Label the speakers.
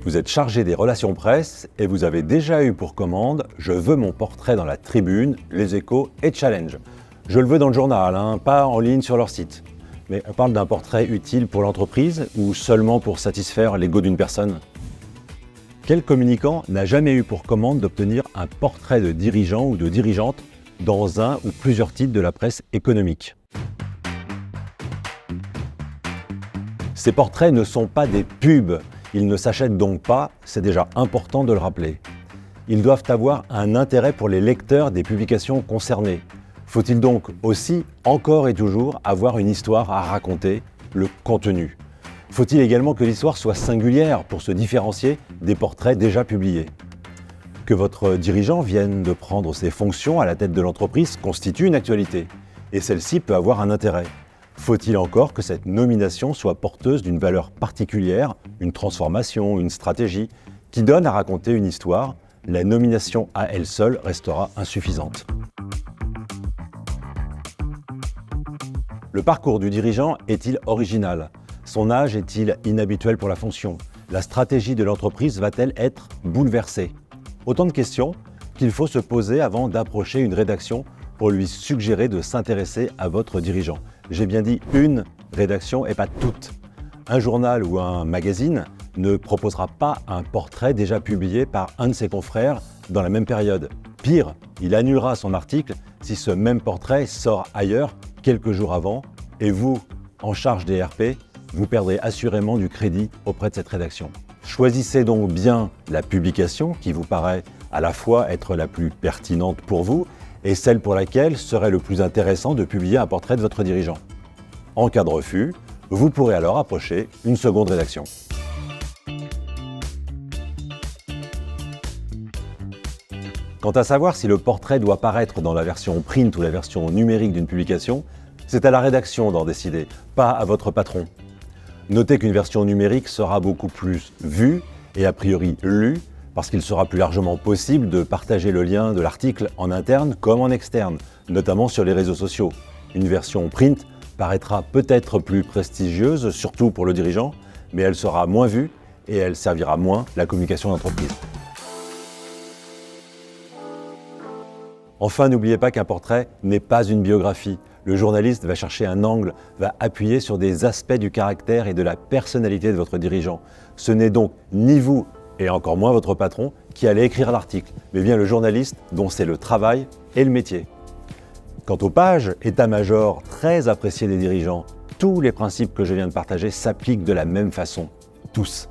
Speaker 1: Vous êtes chargé des relations presse et vous avez déjà eu pour commande « Je veux mon portrait dans la Tribune, Les Échos et Challenge ». Je le veux dans le journal, pas en ligne sur leur site. Mais on parle d'un portrait utile pour l'entreprise ou seulement pour satisfaire l'ego d'une personne? Quel communicant n'a jamais eu pour commande d'obtenir un portrait de dirigeant ou de dirigeante dans un ou plusieurs titres de la presse économique? Ces portraits ne sont pas des pubs, ils ne s'achètent donc pas, c'est déjà important de le rappeler. Ils doivent avoir un intérêt pour les lecteurs des publications concernées. Faut-il donc aussi, encore et toujours, avoir une histoire à raconter, le contenu? Faut-il également que l'histoire soit singulière pour se différencier des portraits déjà publiés? Que votre dirigeant vienne de prendre ses fonctions à la tête de l'entreprise constitue une actualité, et celle-ci peut avoir un intérêt. Faut-il encore que cette nomination soit porteuse d'une valeur particulière, une transformation, une stratégie, qui donne à raconter une histoire? La nomination à elle seule restera insuffisante. Le parcours du dirigeant est-il original? Son âge est-il inhabituel pour la fonction? La stratégie de l'entreprise va-t-elle être bouleversée? Autant de questions qu'il faut se poser avant d'approcher une rédaction pour lui suggérer de s'intéresser à votre dirigeant. J'ai bien dit une rédaction et pas toutes. Un journal ou un magazine ne proposera pas un portrait déjà publié par un de ses confrères dans la même période. Pire, il annulera son article si ce même portrait sort ailleurs quelques jours avant, et vous, en charge des RP, vous perdrez assurément du crédit auprès de cette rédaction. Choisissez donc bien la publication qui vous paraît à la fois être la plus pertinente pour vous et celle pour laquelle serait le plus intéressant de publier un portrait de votre dirigeant. En cas de refus, vous pourrez alors approcher une seconde rédaction. Quant à savoir si le portrait doit paraître dans la version print ou la version numérique d'une publication, c'est à la rédaction d'en décider, pas à votre patron. Notez qu'une version numérique sera beaucoup plus vue et a priori lue, parce qu'il sera plus largement possible de partager le lien de l'article en interne comme en externe, notamment sur les réseaux sociaux. Une version print paraîtra peut-être plus prestigieuse, surtout pour le dirigeant, mais elle sera moins vue et elle servira moins la communication d'entreprise. Enfin, n'oubliez pas qu'un portrait n'est pas une biographie. Le journaliste va chercher un angle, va appuyer sur des aspects du caractère et de la personnalité de votre dirigeant. Ce n'est donc ni vous, et encore moins votre patron, qui allez écrire l'article, mais bien le journaliste dont c'est le travail et le métier. Quant aux pages état-major très appréciées des dirigeants, tous les principes que je viens de partager s'appliquent de la même façon. Tous.